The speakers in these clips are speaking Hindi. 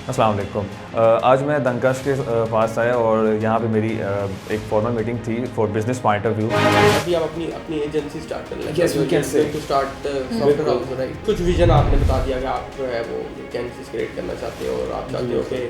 अस्सलाम वालेकुम। आज मैं दंकाश के पास आया और यहाँ पे मेरी एक फॉर्मल मीटिंग थी for business point of view. अभी आप अपनी अपनी एजेंसी स्टार्ट कर लें। Yes, we can say. To start software house, right. कुछ विजन आपने बता दिया कि आप जो है वो वैकेंसीज क्रिएट करना चाहते हो और आप चाहते हो कि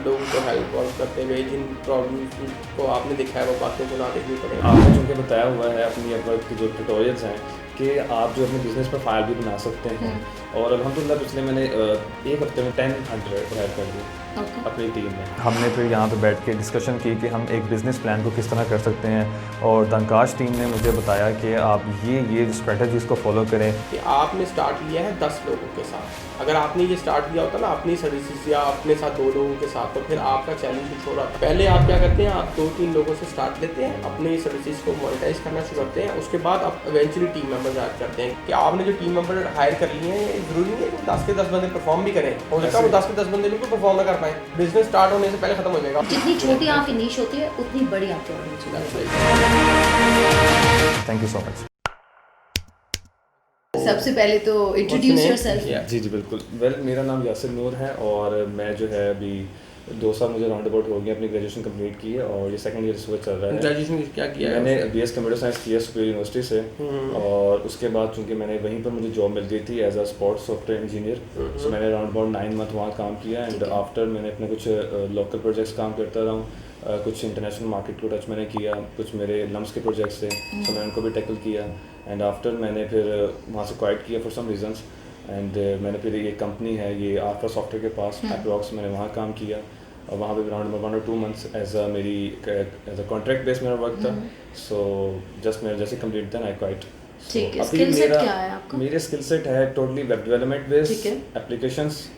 लोगों को हेल्प और करते हुए जिन प्रॉब्लम्स को आपने देखा है वो बाकियों को ना देखनी पड़े। आपने चूँकि बताया हुआ है अपनी अपवर्क की जो ट्यूटोरियल्स हैं कि आप जो अपने बिजनेस प्रोफाइल भी बना सकते हैं और अल्हम्दुलिल्लाह पिछले मैंने एक हफ्ते में 10 100 हायर कर दी अपनी टीम में। हमने फिर यहाँ पे बैठ के डिस्कशन की कि हम एक बिज़नेस प्लान को किस तरह कर सकते हैं और दंकाश टीम ने मुझे बताया कि आप ये स्ट्रेटजीज़ को फॉलो करें। कि आपने स्टार्ट लिया है 10 लोगों के साथ। अगर आपने ये स्टार्ट किया होता ना अपनी सर्विसेज या अपने साथ 2 लोगों के साथ, तो फिर आपका चैलेंज कुछ हो रहा था। पहले आप क्या करते हैं, आप 2-3 लोगों से स्टार्ट लेते हैं, अपने सर्विसेज को मोनेटाइज करना शुरू करते हैं, उसके बाद आप इवेंचुअली टीम मेंबर्स ऐड करते हैं। कि आपने जो टीम मेंबर हायर कर लिए हैं, ज़रूरी नहीं है कि 10 के 10 बंदे परफॉर्म भी करें, हो सकता है वो 10 के 10 बंदे बिल्कुल परफॉर्म ना कर पाए, बिजनेस स्टार्ट होने से पहले खत्म हो जाएगा। जितनी छोटी आपकी नीश होती है उतनी बड़ी आपकी ऑडियंस होती है। Thank you so much. सबसे पहले तो इंट्रोड्यूस योरसेल्फ। जी बिल्कुल। वेल मेरा नाम यासिर नूर है और मैं जो है अभी 2 साल मुझे राउंड अबाउट हो गए अपनी ग्रेजुएशन कंप्लीट की है और ये सेकंड ईयर इस वक्त चल रहा है। ग्रेजुएशन क्या किया है? मैंने बीएस कंप्यूटर साइंस किया सुपीरियर यूनिवर्सिटी से और उसके बाद चूँकि मैंने वहीं पर मुझे जॉब मिल गई थी as a sports software engineer. So मैंने अराउंड अबाउट 9 मंथ वहाँ काम किया एंड आफ्टर मैंने अपने कुछ लोकल प्रोजेक्ट्स काम करता रहा हूँ। कुछ इंटरनेशनल मार्केट को टच मैंने किया, कुछ मेरे लम्स के प्रोजेक्ट्स थे सो मैंने उनको भी टैकल किया एंड आफ्टर मैंने फिर वहाँ से क्वाइट किया फॉर सम रीजंस एंड मैंने फिर ये कंपनी है ये आर्फा सॉफ्टवेयर के पास अप्रॉक्स मैंने वहाँ काम किया और वहाँ पे around 1 or 2 months as a contract base मेरा वर्क था। सो जस्ट मेरा जैसे कंप्लीट देन आई क्वाइट। ठीक है, स्किल सेट क्या है आपका? मेरे स्किल सेट है totally web development based applications,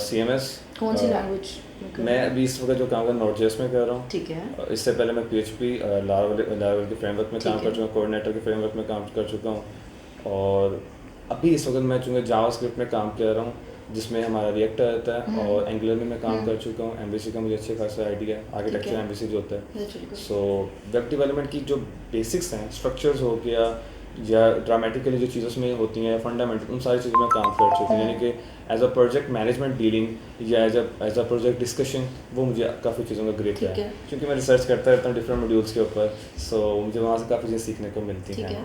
CMS। कौन सी लैंग्वेज? मैं अभी इस वक्त जो काम कर नोड.js में कर रहा हूँ। ठीक है। इससे पहले मैं PHP लारावेल के फ्रेमवर्क में काम कर चुका हूँ, कोऑर्डिनेटर के फ्रेमवर्क में काम कर चुका हूँ और अभी इस वक्त मैं चूँकि जावास्क्रिप्ट में काम कर रहा हूँ जिसमें हमारा रिएक्ट आता है और एंगुलर में मैं काम कर चुका हूँ। MVC का मुझे अच्छे खासा आइडिया है, आर्किटेक्चर MVC जो होता है। सो वेब डेवलपमेंट की जो बेसिक्स हैं, स्ट्रक्चर्स हो गया या ड्रामेटिकली जो चीज़ों में होती हैं फंडामेंटल, उन सारी चीज़ों में काम कर चुका हूँ। यानी कि as a project management dealing या एज अ प्रोजेक्ट डिस्कशन वो मुझे काफ़ी चीज़ों का ग्रेट है क्योंकि मैं रिसर्च करता रहता हूँ डिफरेंट मॉड्यूल्स के ऊपर। सो मुझे वहाँ से काफ़ी चीज़ें सीखने को मिलती हैं।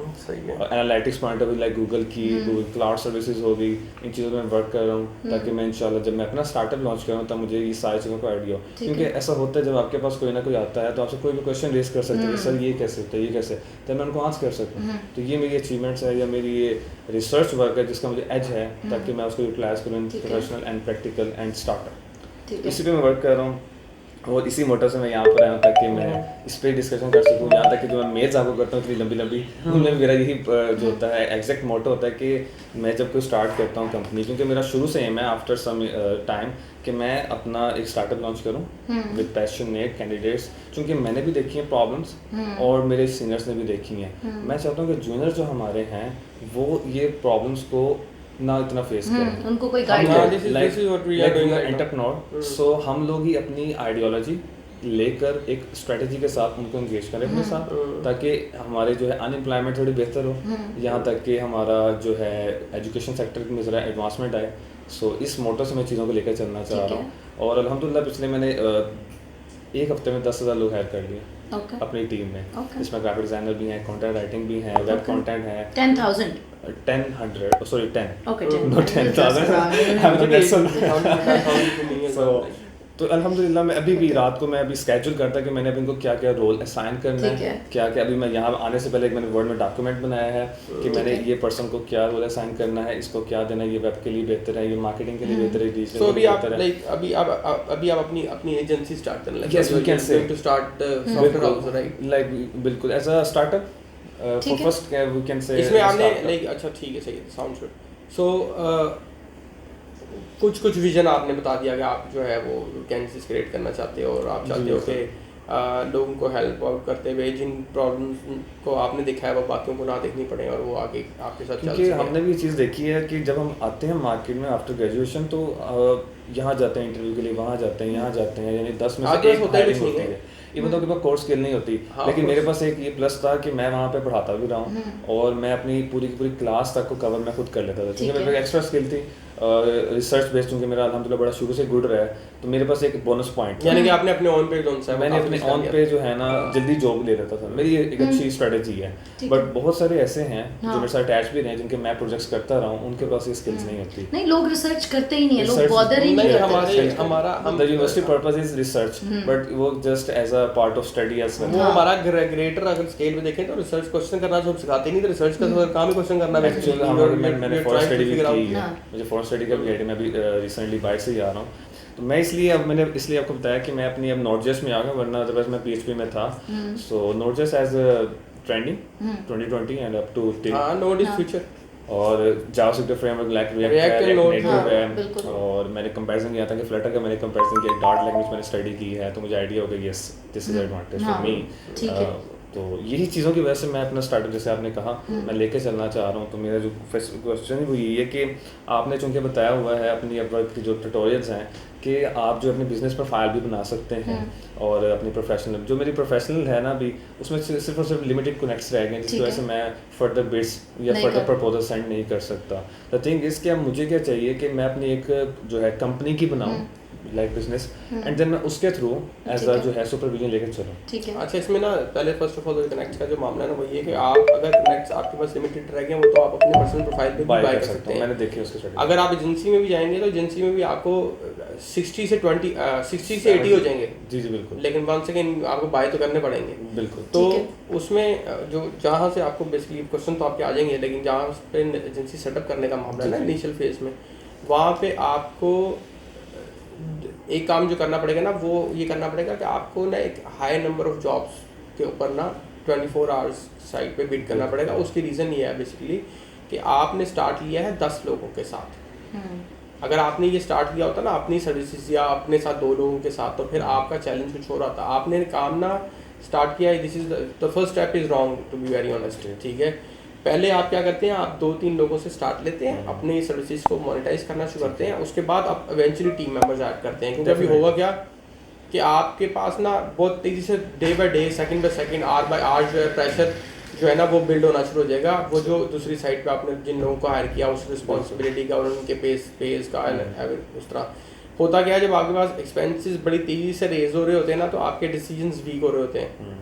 और analytics point of view like Google की गूगल क्लाउड सर्विसेज हो गई, इन चीज़ों में वर्क कर रहा हूँ ताकि मैं इंशाल्लाह जब मैं अपना स्टार्टअप लॉन्च करूँ तब मुझे ये सारी चीज़ों का आइडिया हो। क्योंकि ऐसा होता है जब आपके पास कोई ना कोई आता है तो आपसे कोई भी क्वेश्चन रेस कर सकते हैं सर ये कैसे होता है, ये कैसे, तो मैं उनको आंसर कर सकूँ। तो ये मेरी अचीवमेंट्स है या मेरी ये रिसर्च वर्क है जिसका मुझे एज है ताकि मैं उसको यूटिलाइज करूँ in professional and practical and startup. इसी पे मैं वर्क कर रहा हूँ और इसी मोटर से मैं यहाँ पर आया हूँ ताकि मैं इस पर डिस्कशन कर सकूँ। यहाँ तक कि जो मैं मेल्स आपको करता हूँ इतनी लंबी लंबी, उनमें मेरा यही जो होता है एग्जैक्ट मोटो होता है कि मैं जब कोई स्टार्ट करता हूँ कंपनी, क्योंकि मेरा शुरू से एम है आफ्टर सम टाइम कि मैं अपना एक स्टार्टअप लॉन्च करूँ विद पैशनेट कैंडिडेट्स, क्योंकि मैंने भी देखी हैं प्रॉब्लम्स और मेरे सीनियर्स ने भी देखी हैं। मैं चाहता हूँ कि जूनियर जो हमारे हैं वो ये प्रॉब्लम्स को ना इतना फेस करें, उनको कोई गाइड एंटरप्रेन्योर। सो हम लोग ही अपनी आइडियोलॉजी लेकर एक स्ट्रेटजी के साथ उनको एंगेज करें अपने साथ ताकि हमारे जो है अनएम्प्लॉयमेंट थोड़ी बेहतर हो, यहाँ तक कि हमारा जो है एजुकेशन सेक्टर में ज़रा एडवांसमेंट आए। सो इस मोटो से मैं चीज़ों को लेकर चलना चाह रहा हूँ और अल्हम्दुलिल्लाह पिछले मैंने एक हफ्ते में 10,000 लोग हायर कर लिए अपनी टीम में। इसमें ग्राफिक डिज़ाइनर भी हैं, कंटेंट राइटिंग भी है, वेब कंटेंट है। 10,000 10 सॉरी 10 ओके 10 not 10,000 तो अल्हम्दुलिल्लाह मैं अभी भी रात को मैं अभी स्केड्यूल करता कि मैंने अभी इनको क्या क्या रोल असाइन करना है, क्या क्या अभी मैं यहाँ आने से पहले एक मैंने वर्ड में डॉक्यूमेंट बनाया है कि मैंने ये पर्सन को क्या रोल असाइन करना है, इसको क्या देना है, ये वेब के लिए बेहतर है, ये मार्केटिंग के लिए बेहतर है, डिजिटल के लिए बेहतर है। अभी आप अपनी एजेंसी स्टार्ट करने लगे। Yes, we can say. To start software house, right? Like बिल्कुल as a startup for first we can say इसमें आपने लाइक अच्छा ठीक है, सही है, साउंड गुड। सो कुछ विजन आपने बता दिया कि आप जो है वो वैकेंसीज क्रिएट करना चाहते हो और आप चाहते हो कि लोगों को हेल्प आउट करते हुए जिन प्रॉब्लम्स को आपने देखा है वो बाकियों को ना देखनी पड़े और वो आगे आपके साथ चल सके। क्योंकि हमने भी ये चीज़ देखी है कि जब हम आते हैं मार्केट में आफ्टर ग्रेजुएशन तो यहाँ जाते हैं इंटरव्यू के लिए, वहाँ जाते हैं, यहाँ जाते हैं, यानी 10 में से 1 हायरिंग होती है। इवन तो के पास कोर्स स्किल नहीं होती, लेकिन मेरे पास एक ये प्लस था कि मैं वहाँ पे पढ़ाता भी रहा हूँ और मैं अपनी पूरी की पूरी क्लास तक को कवर मैं खुद कर लेता था क्योंकि मेरे पास एक्स्ट्रा स्किल थी रिसर्च बेस्ड चूँकि मेरा अल्हम्दुलिल्लाह बड़ा शुरू से गुड रहा है, तो मेरे पास एक बोनस पॉइंट यानी कि आपने अपने ऑन पे जोन सा मैंने अपने ऑन पे जो है ना जल्दी जॉब ले लेता था, मेरी एक अच्छी स्ट्रेटजी है। बट बहुत सारे ऐसे हैं जो मेरे साथ अटैच भी रहे, जिनके मैं प्रोजेक्ट्स करता रहा हूँ, उनके पास ये स्किल्स नहीं होती। नहीं, लोग रिसर्च करते ही नहीं है, लोग बॉदर ही नहीं करते। हमारा the university purpose is research, but वो just as a part of study as well. वो हमारा ग्रेटर अगर स्केल में देखें तो रिसर्च क्वेश्चन करना जो सिखाते नहीं, तो रिसर्च का काम ही क्वेश्चन करना। एक्चुअली मैंने फॉरेस्ट स्टडी भी की है, मुझे फॉरेस्ट स्टडी का भी आइडिया, मैं अभी रिसेंटली बाइक से ही आ रहा हूँ, तो मैं मैंने इसलिए आपको बताया कि मैं अपनी अब नोड.जेएस में आ गया, वरना अदरवाइज मैं PHP में था। So Node JS as trending 2020 and up to Node is future, और जावास्क्रिप्ट फ्रेमवर्क लाइक रिएक्ट है, नेटिव है। और मैंने कंपैरिजन किया था कि फ्लटर का मैंने कंपैरिजन किया, डार्ट लैंग्वेज मैंने स्टडी की है, तो मुझे आइडिया हो गया yes this is advantage for me. तो यही चीज़ों की वजह से मैं अपना स्टार्टअप, जैसे आपने कहा, मैं लेके चलना चाह रहा हूँ। तो मेरा जो क्वेश्चन है वो यही है कि आपने चूँकि बताया हुआ है अपनी अपवर्क की जो ट्यूटोरियल्स हैं कि आप जो अपने बिजनेस प्रोफाइल भी बना सकते हैं, और अपनी प्रोफेशनल जो मेरी प्रोफेशनल है ना अभी, उसमें सिर्फ और सिर्फ लिमिटेड कनेक्ट्स रह गए, जिसकी वजह से मैं फर्दर बिड्स या फर्दर प्रपोजल सेंड नहीं कर सकता। द थिंग इज कि अब मुझे क्या चाहिए कि मैं अपनी एक जो है कंपनी की बनाऊँ, लाइक बिजनेस, एंड देन मैं उसके थ्रू एज अ जो है सुपरविजन लेकर चलूं। ठीक है। अच्छा, इसमें ना पहले फर्स्ट ऑफ ऑल कनेक्ट्स का जो मामला है ना, वो ये कि आप अगर कनेक्ट्स आपके पास लिमिटेड रह गए, वो तो आप अपने पर्सनल प्रोफाइल पे भी बाय कर सकते हैं। मैंने देखी उसके स्टडी। अगर आप एजेंसी में भी जाएंगे तो एजेंसी में भी आपको 60 से 80 हो जाएंगे। जी बिल्कुल। लेकिन वंस अगेन आपको बाय तो करने पड़ेंगे। बिल्कुल। तो उसमें जो जहाँ से आपको बेसिकली क्वेश्चन तो आपके आ जाएंगे, लेकिन जहाँ पे एजेंसी सेटअप करने का मामला है ना इनिशियल फेज में, वहाँ पे आपको एक काम जो करना पड़ेगा ना, वो ये करना पड़ेगा कि आपको ना एक हाई नंबर ऑफ जॉब्स के ऊपर ना 24 आवर्स साइट पे बिड करना पड़ेगा। उसकी रीज़न ये है बेसिकली कि आपने स्टार्ट लिया है 10 लोगों के साथ। अगर आपने ये स्टार्ट किया होता ना अपनी सर्विसेज या अपने साथ 2 लोगों के साथ, तो फिर आपका चैलेंज कुछ हो रहा था। आपने काम ना स्टार्ट किया है, this is the first step is wrong to be very honest. ठीक है, पहले आप क्या करते हैं, आप 2-3 लोगों से स्टार्ट लेते हैं, अपने सर्विसेज को मोनेटाइज करना शुरू करते हैं, उसके बाद आप इवेंचुअली टीम मेंबर्स ऐड करते हैं। क्योंकि अभी होगा क्या कि आपके पास ना बहुत तेज़ी से day by day, second by second, hour by hour जो है प्रेशर जो है ना वो बिल्ड होना शुरू हो जाएगा। वो जो दूसरी साइड पे आपने जिन लोगों को हायर किया उस रिस्पॉन्सिबिलिटी का और उनके पेस का उस तरह होता क्या है, जब आपके पास एक्सपेंसेस बड़ी तेज़ी से रेज हो रहे होते हैं ना, तो आपके डिसीजंस वीक हो रहे होते हैं।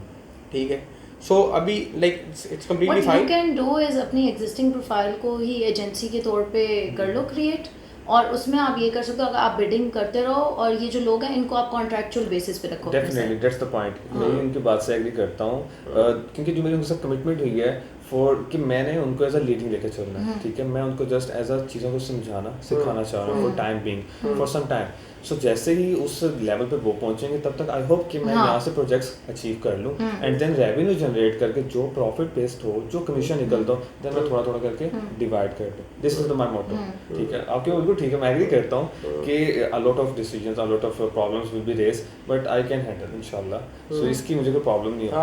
ठीक है, सो अभी like it's completely fine. What you can do is अपनी एग्जिस्टिंग प्रोफाइल को ही एजेंसी के तौर पे कर लो क्रिएट, और उसमें आप ये कर सकते हो, अगर आप बिडिंग करते रहो और ये जो लोग हैं इनको आप कॉन्ट्रैक्चुअल बेसिस पे रखो। Definitely that's the point. मैं इनकी बात से एग्री करता हूँ, क्योंकि जो मेरी उनके साथ कमिटमेंट हुई है फॉर कि मैंने उनको एज अ लीडिंग लेकर चलना है। ठीक है, मैं उनको जस्ट एज अ चीज़ों को समझाना सिखाना चाह रहा हूँ for time being, for some time. So जैसे ही उस लेवल पे वो पहुंचेंगे तब तक आई होप कि मैं यहाँ से प्रोजेक्ट्स अचीव कर लूँ, एंड देन रेवेन्यू जनरेट करके जो प्रॉफिट बेस्ड हो, जो कमीशन निकलता हो, देन मैं थोड़ा थोड़ा करके डिवाइड कर दूँ। दिस इज द माय मोटो। ठीक है, आपके बिल्कुल ठीक है, मैं एग्री करता हूँ कि a lot of decisions, a lot of problems will be raise, but I can handle इंशाल्लाह। सो इसकी मुझे कोई प्रॉब्लम नहीं है।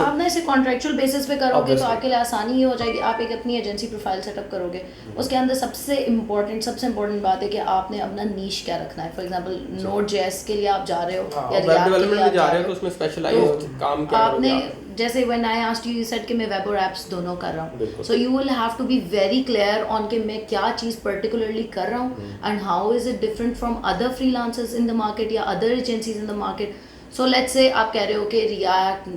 आप ना इसे कॉन्ट्रैक्चुअल बेसिस पे करोगे तो आपके लिए आसानी ये हो जाएगी। आप एक अपनी एजेंसी प्रोफाइल सेटअप करोगे, उसके अंदर सबसे इम्पोर्टेंट बात है कि आपने अपना नीश क्या रखना है। फॉर एग्जांपल Node.js के लिए आप जा रहे हो या वेब डेवलपमेंट में जा रहे हो, तो उसमें स्पेशलाइज्ड काम क्या करोगे आप? जैसे when I asked you said कि मैं वेब और एप्स दोनों कर रहा हूँ, so you will have to be very clear on कि मैं क्या चीज़ पर्टिकुलरली कर रहा हूँ and how is it different from other freelancers in the market या other agencies in the market. So let's say आप कह रहे हो कि रिएक्ट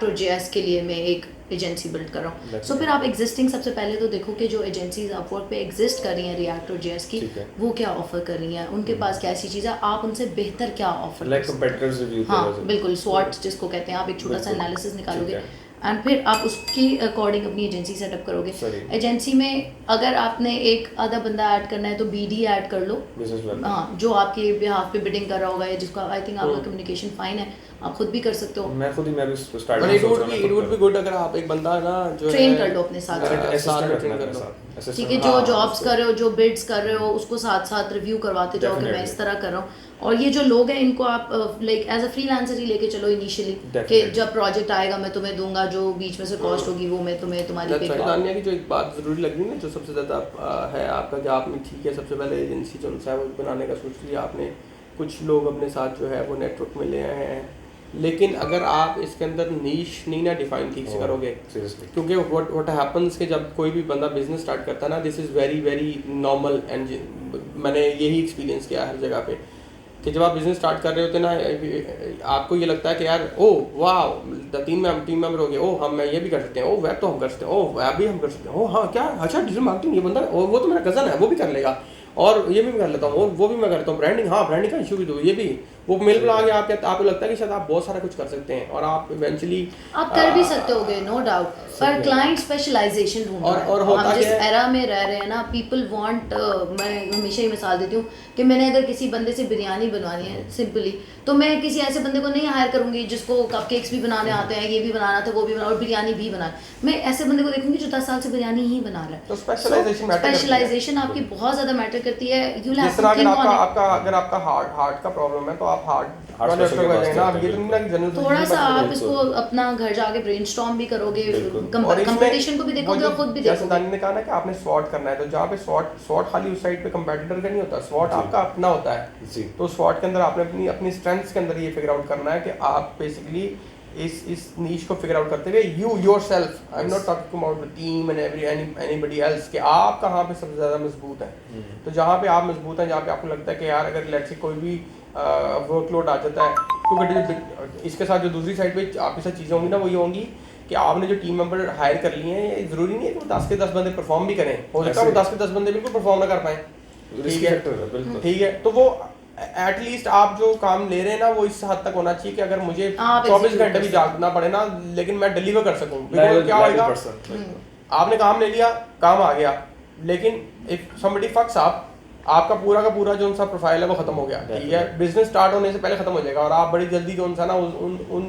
और JS के लिए मैं एक एजेंसी बिल्ड कर रहा हूँ। सो फिर आप एग्जिस्टिंग सबसे पहले तो देखो कि जो एजेंसीज अपवर्क पे एग्जिस्ट कर रही हैं रिएक्ट और JS की, वो क्या ऑफर कर रही हैं, उनके पास क्या ऐसी चीज़ है, आप उनसे बेहतर क्या ऑफर लाइक कंपीटिटर्स रिव्यू। हाँ बिल्कुल, स्वॉट जिसको कहते हैं, आप एक छोटा सा एनालिसिस निकालोगे एंड फिर आप उसकी अकॉर्डिंग अपनी एजेंसी सेटअप करोगे। एजेंसी में अगर आपने एक आधा बंदा ऐड करना है तो BD ऐड कर लो, हाँ, जो आपके बिहाफ पे बिडिंग कर रहा होगा, जिसका आई थिंक आपका कम्युनिकेशन फाइन है, आप खुद भी कर सकते हो। मैं भी start it would be good अगर आप एक बंदा ना जो ट्रेन कर लो अपने साथ, ट्रेन कर लो। ठीक है, जो जॉब्स कर रहे हो, जो बिड्स कर रहे हो, उसको साथ साथ रिव्यू करवाते जाओ कि मैं इस तरह कर रहा हूँ। और ये जो लोग हैं इनको आप लाइक एज अ फ्रीलांसर ही लेके चलो इनिशियली, कि जब प्रोजेक्ट आएगा मैं तुम्हें दूंगा, जो बीच में से कॉस्ट होगी वो मैं तुम्हारी पे करूंगा। की जो एक बात ज़रूरी लग रही है ना, जो सबसे ज़्यादा है आपका, कि आपने ठीक है सबसे पहले एजेंसी जो है वो बनाने का सोच लिया आपने, कुछ लोग अपने साथ जो है वो नेटवर्क में ले आए हैं, लेकिन अगर आप इसके अंदर नीश नहीं ना डिफाइन ठीक से करोगे, क्योंकि व्हाट हैपेंस कि जब कोई भी बंदा बिजनेस स्टार्ट करता है ना, this is very very normal and मैंने यही एक्सपीरियंस किया हर जगह पे कि जब आप बिजनेस स्टार्ट कर रहे होते ना, आपको ये लगता है कि यार ओ वाह 3 मेंबर हो गए, ओ हम ये भी कर सकते हैं, ओ वेब तो हम कर सकते हैं, ओ वेब भी हम कर सकते हैं, ओ हाँ क्या अच्छा डिजिटल मार्केटिंग ये बंदा, ओ वो तो मेरा कज़न है वो भी कर लेगा, और ये भी मैं कर लेता हूँ, और वो भी मैं करता हूँ, ब्रांडिंग हाँ ब्रांडिंग का इशू भी दो, ये भी वो मेल पर आ गया, आपको लगता है कि शायद आप बहुत सारा कुछ कर सकते हैं और आप इवेंचुअली आप कर भी सकते होगे, नो डाउट, पर क्लाइंट स्पेशलाइजेशन ढूंढता है। और होता हम जिस है एरा में रह रहे हैं ना, पीपल वांट, मैं हमेशा ही मिसाल देती हूँ कि मैंने अगर किसी बंदे से बिरयानी बनवानी है सिंपली, तो मैं किसी ऐसे बंदे को नहीं हायर करूंगी जिसको कपकेक्स भी बनाने आते हैं, ये भी बनाना था, वो भी बनाना, और बिरयानी भी बनाना। मैं ऐसे बंदे को देखूंगी जो 10 साल से बिरयानी ही बना रहा है। तो स्पेशलाइजेशन आपकी बहुत ज्यादा मैटर करती है। जिस तरह अगर आपका हार्ट का प्रॉब्लम है तो आप हार्ट थोड़ा सा आप इसको अपना घर जाके ब्रेनस्टॉर्म भी करोगे, कंपटीशन को भी देखोगे और खुद भी देखोगे। जैसे दानी ने कहा ना कि आपने स्वॉट करना है, तो जहाँ पे स्वॉट खाली उस साइड पे कंपेटिटर का नहीं होता, स्वॉट आपका अपना होता है। तो स्वॉट के अंदर आपने अपनी स्ट्रेंथ्स के अंदर ये फिगर आउट करना है कि आप बेसिकली इस नीश को फिगर आउट करते हुए you yourself, I am not talking about the team and anybody else, कि आप कहाँ पे सबसे ज़्यादा मजबूत है। तो जहाँ पे आप मजबूत हैं, जहाँ पे आपको लगता है कि यार अगर लेट्स से कोई भी वर्कलोड आ जाता है, क्योंकि इसके साथ जो दूसरी साइड पे आपके साथ चीज़ें होंगी ना, वो ये होंगी कि आपने जो टीम मेंबर हायर कर लिए हैं, ज़रूरी नहीं है कि वो 10 के 10 बंदे परफॉर्म भी करें, हो सकता है वो 10 के 10 बंदे बिल्कुल परफॉर्म ना कर पाएँ, ठीक है। तो वो एटलीस्ट आप जो काम ले रहे हैं ना, वो इस हद तक होना चाहिए कि अगर मुझे 24 घंटे भी जागना पड़े ना, लेकिन मैं डिलीवर कर सकूँ। क्या होगा, आपने काम ले लिया, काम आ गया, लेकिन इफ समबडी फक्स अप, आपका पूरा का पूरा जो उनका प्रोफाइल है वो खत्म हो गया, ठीक है। बिजनेस स्टार्ट होने से पहले खत्म हो जाएगा और आप बड़ी जल्दी जो उनसा ना उन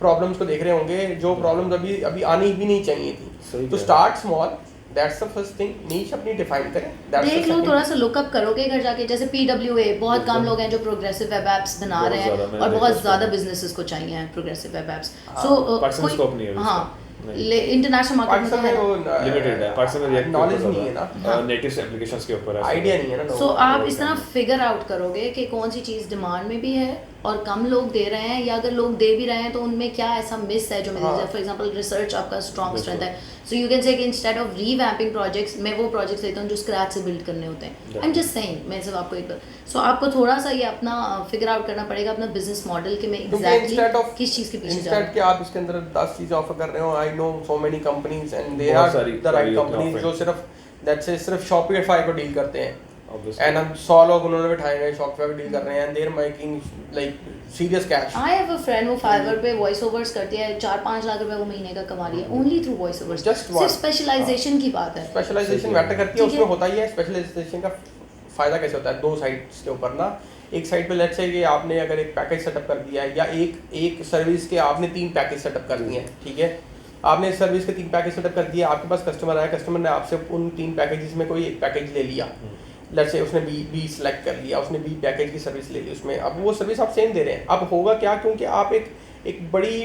प्रॉब्लम्स को देख रहे होंगे जो प्रॉब्लम्स अभी आनी भी नहीं चाहिए थी। तो start small, that's the first thing, niche अपनी डिफाइन करें, देख लो, थोड़ा सा लुकअप करोगे घर जाके, जैसे PWA बहुत कम लोग हैं जो प्रोग्रेसिव वेब एप्स बना रहे हैं और बहुत ज्यादा बिजनेसेस को चाहिए प्रोग्रेसिव वेब एप्स। सो हाँ, इंटरनेशनल मार्केट में लिमिटेड है, पर्सनल रिएक्ट नॉलेज नहीं है ना, नेटिव एप्लीकेशंस के ऊपर आइडिया नहीं है ना। सो आप इस तरह फिगर आउट करोगे कि कौन सी चीज़ डिमांड में भी है और कम लोग दे रहे हैं, या अगर लोग दे भी रहे हैं तो उनमें क्या ऐसा मिस है जो मेरे, फॉर एग्जांपल रिसर्च आपका स्ट्रॉन्ग स्ट्रेंथ है, सो यू कैन से कि इंस्टेड ऑफ रीवैम्पिंग प्रोजेक्ट्स, मैं वो प्रोजेक्ट्स लेता हूँ जो स्क्रैच से बिल्ड करने होते हैं। आई एम जस्ट सेइंग, मैं सिर्फ आपको एक बार, सो आपको थोड़ा सा ये अपना फिगर आउट करना पड़ेगा अपना बिजनेस मॉडल कि मैं एग्जैक्टली किस चीज़ के पीछे जा रहा हूं। कि आप इसके अंदर 10 चीज़ें ऑफर कर रहे हो, I know so many companies and they are the right companies जो सिर्फ शॉपिफाई को डील करते हैं, एंड हम 100 लोग उन्होंने बिठाए हैं शॉपिफाई को डील कर रहे हैं, and they are making like serious cash. I have a friend, वो फाइवर पे वॉइस ओवर्स करती है, 4-5 लाख रुपए वो महीने का कमा रही है ओनली थ्रू वॉइस ओवर्स। सिर्फ स्पेशलाइजेशन की बात है, स्पेशलाइजेशन मैटर करती है, उसमें होता ही है। स्पेशलाइजेशन का फायदा कैसे होता है, 2 साइड्स के ऊपर ना, एक साइड पे लेट्स से कि आपने अगर एक पैकेज सेटअप कर दिया है, या एक सर्विस के आपने 3 पैकेज सेटअप कर दिए हैं, ठीक है। आपने इस सर्विस के 3 पैकेज सेटअप कर दिए, आपके पास कस्टमर आया, कस्टमर ने आपसे उन 3 पैकेजेस में कोई एक पैकेज ले लिया, लेट्स से उसने बी सिलेक्ट कर लिया, उसने बी पैकेज की सर्विस ले ली उसमें, अब वो सर्विस आप सेम दे रहे हैं। अब होगा क्या, क्योंकि आप एक बड़ी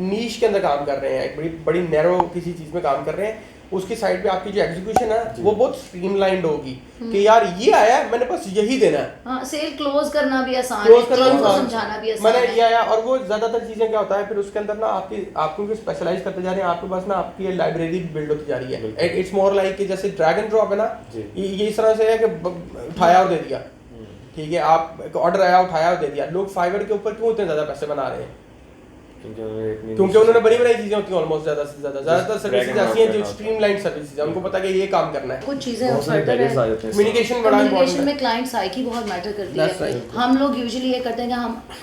नीश के अंदर काम कर रहे हैं, एक बड़ी नैरो किसी चीज़ में काम कर रहे हैं, उसकी साइड पे आपकी जो एग्जीक्यूशन है वो बहुत स्ट्रीमलाइंड होगी कि यार ये आया है, मैंने बस यही देना है। हाँ, सेल क्लोज करना भी आसान है, टीम को समझाना भी आसान है। मैंने ये आया, और वो ज़्यादातर चीज़ें क्या होता है फिर उसके अंदर ना आपको स्पेशलाइज करते जा रहे हैं, आपके पास ना आपकी लाइब्रेरी बिल्ड होती जा रही है। इट्स मोर लाइक कि जैसे ड्रैग एंड ड्रॉप है ना, ये इस तरह से है कि उठाया और दे दिया, ठीक है। आप ऑर्डर आया, उठाया और दे दिया। लोग फाइवर के ऊपर क्यों इतने ज़्यादा पैसे बना रहे हैं, क्योंकि उन्होंने बड़ी चीजें होती हैं, ऑलमोस्ट ज्यादातर सर्विसेज ऐसी हैं जो स्ट्रीमलाइन सर्विसेज है, उनको पता है कि ये काम करना है। कुछ चीजें कम्युनिकेशन में क्लाइंट साइकी बहुत मैटर करती है। हम लोग यूजुअली ये करते हैं कि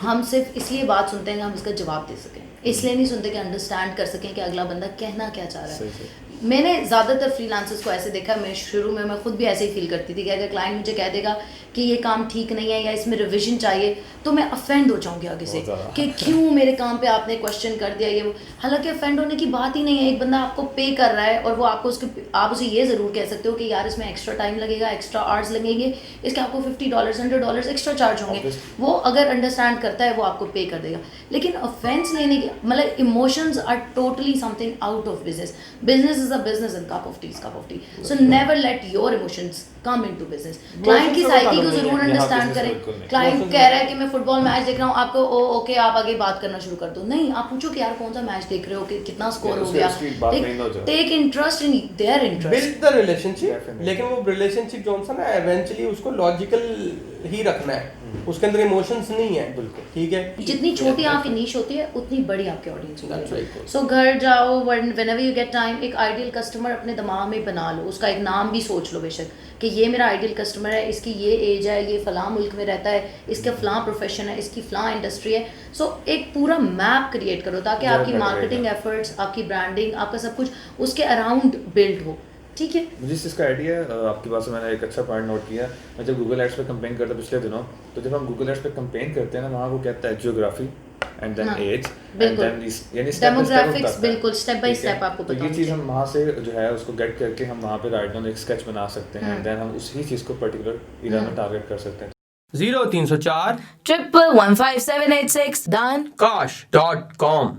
हम सिर्फ इसलिए बात सुनते हैं कि हम इसका जवाब दे सकें, इसलिए नहीं सुनते कि अंडरस्टैंड कर सकें कि अगला बंदा कहना क्या चाह रहा है। मैंने ज़्यादातर फ्रीलांसर्स को ऐसे देखा, मैं शुरू में मैं खुद भी ऐसे ही फील करती थी कि अगर क्लाइंट मुझे कह देगा कि ये काम ठीक नहीं है या इसमें रिविजन चाहिए, तो मैं अफेंड हो जाऊंगी आगे से कि क्यों मेरे काम पे आपने क्वेश्चन कर दिया ये वो। हालांकि अफेंड होने की बात ही नहीं है, एक बंदा आपको पे कर रहा है और वो आपको आप उसे ये ज़रूर कह सकते हो कि यार इसमें एक्स्ट्रा टाइम लगेगा, एक्स्ट्रा आवर्स लगेंगे, इसके आपको $50 $100 एक्स्ट्रा चार्ज होंगे। वो अगर अंडरस्टैंड करता है वो आपको पे कर देगा। लेकिन ऑफेंस लेने की मतलब emotions are totally something out of business. Business is a business and cup of tea. So never let your emotions come into business. Client की साइकी को जरूर अंडरस्टैंड करें। क्लाइंट कह रहा है कि मैं फुटबॉल मैच देख रहा हूँ, आपको ओके आप आगे बात करना शुरू कर दो। नहीं, आप पूछो कि यार कौन सा मैच देख रहे हो, कि कितना स्कोर हो गया। Take interest in their interest, build the relationship. लेकिन वो रिलेशनशिप जो है ना, इवेंचुअली उसको लॉजिकल ही रखना है, उसके अंदर इमोशंस नहीं है। बिल्कुल ठीक है। जितनी छोटी आपकी नीश होती है उतनी बड़ी आपकी ऑडियंस होती है। सो घर जाओ, व्हेनेवर यू गेट टाइम, एक आइडियल कस्टमर अपने दिमाग में बना लो, उसका एक नाम भी सोच लो बेशक कि ये मेरा आइडियल कस्टमर है, इसकी ये एज है, ये फलां मुल्क में रहता है, इसका फलां प्रोफेशन है, इसकी फलां इंडस्ट्री है। सो एक पूरा मैप क्रिएट करो ताकि आपकी मार्केटिंग एफर्ट्स, आपकी ब्रांडिंग, आपका सब कुछ उसके अराउंड बिल्ड हो। ठीक है। मुझे इस चीज़ का आइडिया है, आपकी बात से मैंने एक अच्छा पॉइंट नोट किया। मैं जब गूगल एड्स पे कंपेन करता पिछले दिनों, तो जब हम गूगल एड्स पे कंपेन करते हैं ना, वहाँ वो कहता है geography and then age and then यानी डेमोग्राफिक्स, बिल्कुल स्टेप बाय स्टेप आपको तो ये चीज़ हम वहाँ से जो है उसको गेट करके हम वहाँ पे राइट डाउन एक स्केच बना सकते हैं, देन हम उसी चीज़ को पर्टिकुलर एरिया में टारगेट कर सकते हैं। 0304 1115786 done Kosh.com